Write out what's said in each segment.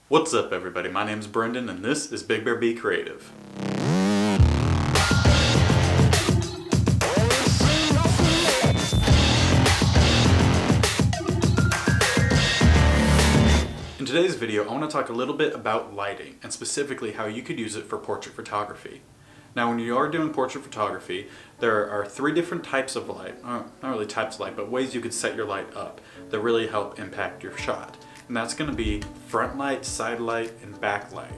What's up everybody, my name's Brenden and this is BigBearB Creative. In today's video I want to talk a little bit about lighting and specifically how you could use it for portrait photography. Now when you are doing portrait photography, there are three different types of light, not really types of light, but ways you could set your light up that really help impact your shot. And that's going to be front light, side light, and back light.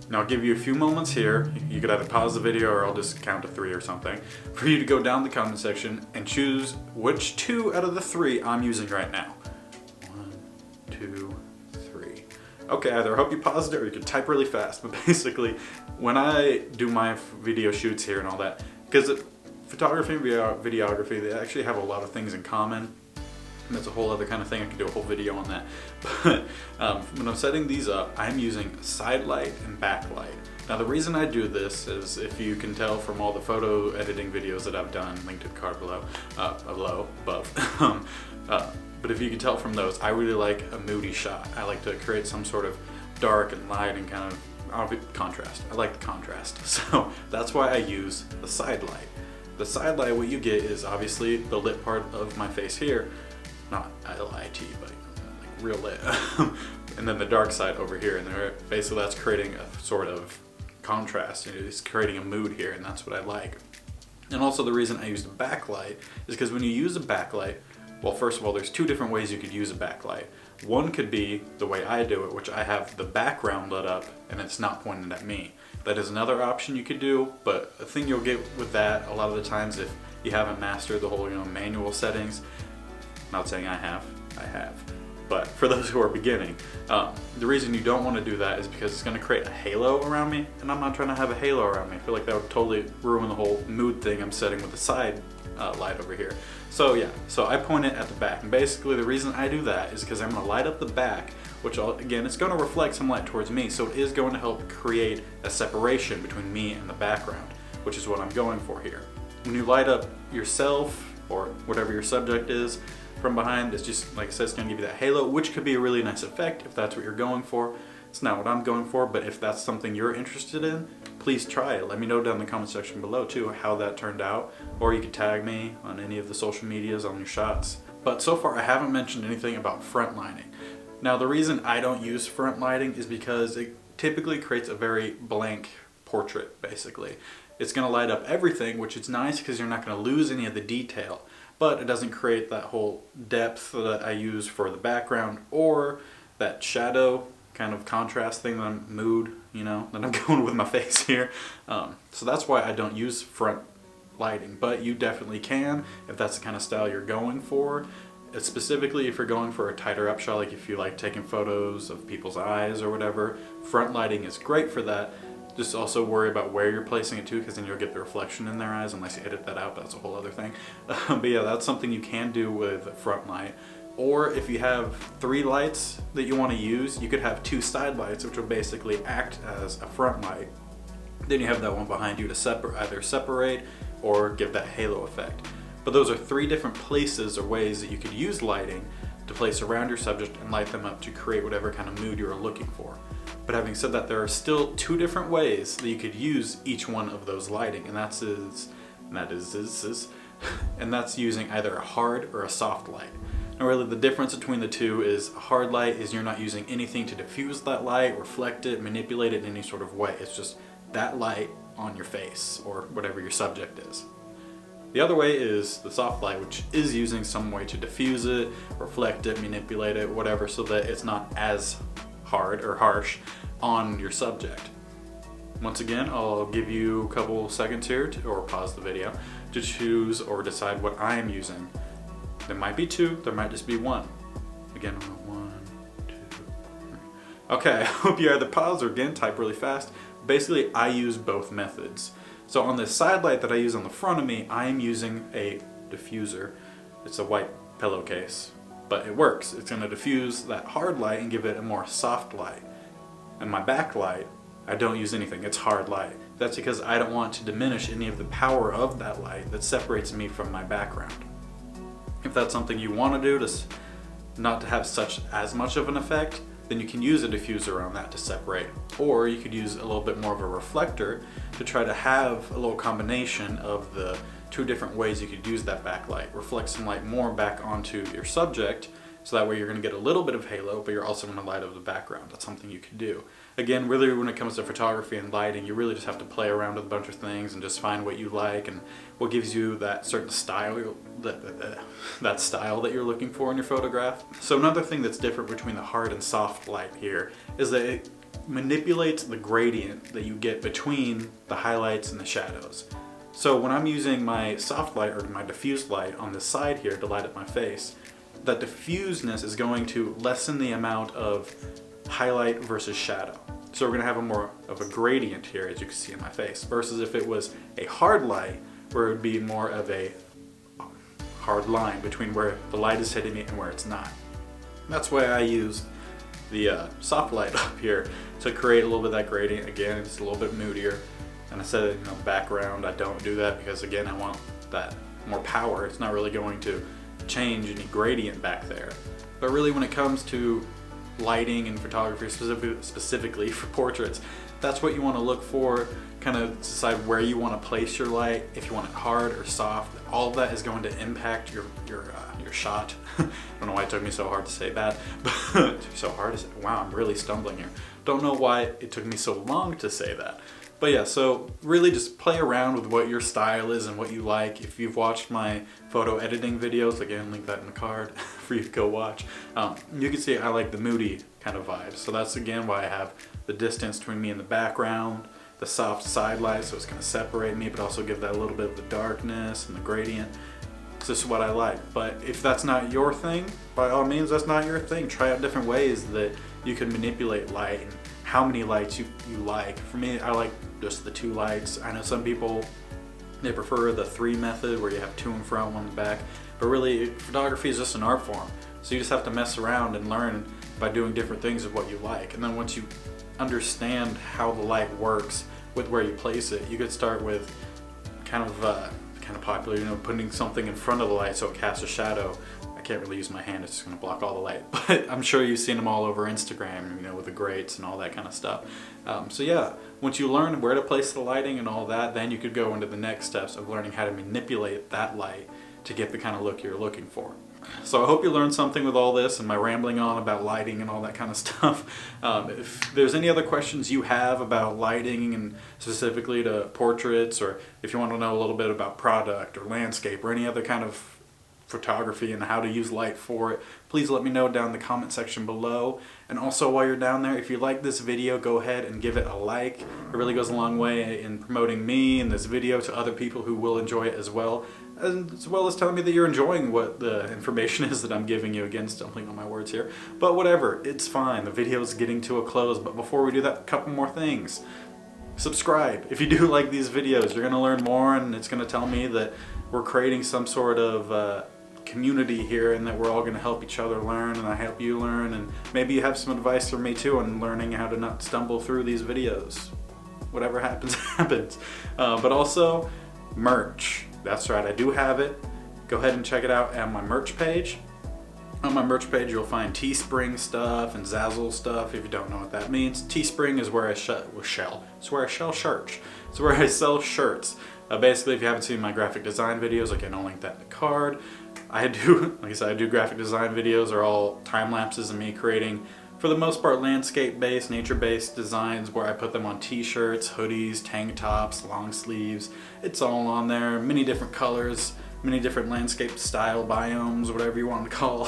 Now I'll give you a few moments here, you could either pause the video or I'll just count to 3 or something, for you to go down the comment section and choose which 2 out of the 3 I'm using right now. 1, 2, 3. Okay, either I hope you paused it or you could type really fast, but basically when I do my video shoots here and all that, because photography and videography, they actually have a lot of things in common. And that's a whole other kind of thing, I could do a whole video on that. But when I'm setting these up, I'm using side light and back light. Now the reason I do this is, if you can tell from all the photo editing videos that I've done, linked in the card below, above. But if you can tell from those, I really like a moody shot. I like to create some sort of dark and light and kind of contrast. I like the contrast. So that's why I use the side light. The side light, what you get is obviously the lit part of my face here. Not L-I-T, but like real lit. And then the dark side over here, and basically that's creating a sort of contrast. It's creating a mood here, and that's what I like. And also the reason I use the backlight is because when you use a backlight, well, first of all, there's 2 different ways you could use a backlight. One could be the way I do it, which I have the background lit up and it's not pointed at me. That is another option you could do, but the thing you'll get with that a lot of the times, if you haven't mastered the whole manual settings, not saying I have, but for those who are beginning, the reason you don't want to do that is because it's going to create a halo around me, and I'm not trying to have a halo around me. I feel like that would totally ruin the whole mood thing I'm setting with the side light over here. So yeah, so I point it at the back, and basically the reason I do that is because I'm going to light up the back, which again, it's going to reflect some light towards me, so it is going to help create a separation between me and the background, which is what I'm going for here. When you light up yourself, or whatever your subject is, from behind, it's just, like I said, it's going to give you that halo, which could be a really nice effect if that's what you're going for. It's not what I'm going for, but if that's something you're interested in, please try it. Let me know down in the comment section below too how that turned out, or you could tag me on any of the social medias on your shots. But so far I haven't mentioned anything about front lighting. Now the reason I don't use front lighting is because it typically creates a very blank portrait, basically. It's going to light up everything, which is nice because you're not going to lose any of the detail. But it doesn't create that whole depth that I use for the background, or that shadow kind of contrast thing, that mood, that I'm going with my face here. So that's why I don't use front lighting, but you definitely can if that's the kind of style you're going for. Specifically if you're going for a tighter up shot, like if you like taking photos of people's eyes or whatever, front lighting is great for that. Just also worry about where you're placing it too, because then you'll get the reflection in their eyes unless you edit that out, but that's a whole other thing. But yeah, that's something you can do with front light. Or if you have 3 lights that you want to use, you could have 2 side lights, which will basically act as a front light. Then you have that one behind you to either separate or give that halo effect. But those are 3 different places or ways that you could use lighting to place around your subject and light them up to create whatever kind of mood you're looking for. But having said that, there are still 2 different ways that you could use each one of those lighting, and that's using either a hard or a soft light. And really the difference between the 2 is a hard light is you're not using anything to diffuse that light, reflect it, manipulate it in any sort of way. It's just that light on your face or whatever your subject is. The other way is the soft light, which is using some way to diffuse it, reflect it, manipulate it, whatever, so that it's not as hard or harsh on your subject. Once again, I'll give you a couple seconds here or pause the video to choose or decide what I am using. There might be 2, there might just be 1. Again, 1, 2, 3. Okay, I hope you either pause or again type really fast. Basically, I use both methods. So on this side light that I use on the front of me, I am using a diffuser. It's a white pillowcase, but it works. It's going to diffuse that hard light and give it a more soft light. And my backlight, I don't use anything. It's hard light. That's because I don't want to diminish any of the power of that light that separates me from my background. If that's something you want to do, not to have as much of an effect, then you can use a diffuser on that to separate. Or you could use a little bit more of a reflector to try to have a little combination of the two different ways you could use that backlight. Reflect some light more back onto your subject, so that way you're going to get a little bit of halo, but you're also going to light up the background. That's something you could do. Again, really when it comes to photography and lighting, you really just have to play around with a bunch of things and just find what you like and what gives you that certain style, that style that you're looking for in your photograph. So another thing that's different between the hard and soft light here is that it manipulates the gradient that you get between the highlights and the shadows. So when I'm using my soft light or my diffused light on this side here to light up my face, that diffuseness is going to lessen the amount of highlight versus shadow. So we're going to have a more of a gradient here, as you can see in my face, versus if it was a hard light, where it would be more of a hard line between where the light is hitting me and where it's not. And that's why I use the soft light up here to create a little bit of that gradient. Again, it's a little bit moodier. And I said, background, I don't do that because again, I want that more power. It's not really going to change any gradient back there. But really when it comes to lighting and photography, specifically for portraits, that's what you want to look for. Kind of decide where you want to place your light, if you want it hard or soft. All of that is going to impact your shot. I don't know why it took me so hard to say that, but so hard to say. Wow, I'm really stumbling here. Don't know why it took me so long to say that. But yeah, so really just play around with what your style is and what you like. If you've watched my photo editing videos, again, link that in the card for you to go watch. You can see I like the moody kind of vibe. So that's again why I have the distance between me and the background, the soft side light, so it's gonna separate me, but also give that a little bit of the darkness and the gradient. It's just what I like. But if that's not your thing, by all means, that's not your thing. Try out different ways that you can manipulate light and how many lights you like. For me, I like just the 2 lights. I know some people, they prefer the 3 method where you have 2 in front, 1 in the back. But really, photography is just an art form. So you just have to mess around and learn by doing different things of what you like. And then once you understand how the light works with where you place it, you could start with kind of popular, putting something in front of the light so it casts a shadow. I can't really use my hand, it's just gonna block all the light. But I'm sure you've seen them all over Instagram, with the grates and all that kind of stuff. So yeah, once you learn where to place the lighting and all that, then you could go into the next steps of learning how to manipulate that light to get the kind of look you're looking for. So I hope you learned something with all this and my rambling on about lighting and all that kind of stuff. If there's any other questions you have about lighting and specifically to portraits, or if you want to know a little bit about product or landscape or any other kind of photography and how to use light for it, please let me know down in the comment section below. And also while you're down there, if you like this video, go ahead and give it a like. It really goes a long way in promoting me and this video to other people who will enjoy it as well as telling me that you're enjoying what the information is that I'm giving you. Again, stumbling on my words here, but whatever, it's fine. The video is getting to a close, but before we do that, a couple more things. Subscribe. If you do like these videos, you're going to learn more, and it's going to tell me that we're creating some sort of community here, and that we're all going to help each other learn, and I help you learn, and maybe you have some advice for me too on learning how to not stumble through these videos. Whatever happens, happens. But also, merch. That's right, I do have it. Go ahead and check it out at my merch page. On my merch page, you'll find Teespring stuff and Zazzle stuff, if you don't know what that means. Teespring is where I sell shirts. It's where I sell shirts. Basically, if you haven't seen my graphic design videos, again, I'll link that in the card. Like I said, I do graphic design videos. Are all time lapses of me creating, for the most part, landscape-based, nature-based designs where I put them on t-shirts, hoodies, tank tops, long sleeves. It's all on there, many different colors, many different landscape style biomes, whatever you want to call.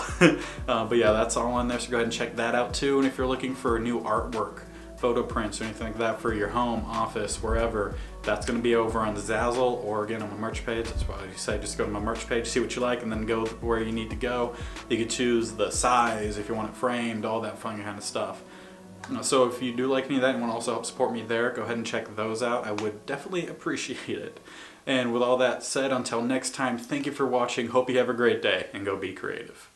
But yeah, that's all on there, so go ahead and check that out too. And if you're looking for new artwork, photo prints or anything like that for your home, office, wherever, that's going to be over on the Zazzle or again on my merch page. That's why you say just go to my merch page, see what you like, and then go where you need to go. You can choose the size if you want it framed, all that fun kind of stuff. So if you do like any of that and want to also help support me there, go ahead and check those out. I would definitely appreciate it. And with all that said, until next time, thank you for watching. Hope you have a great day, and go be creative.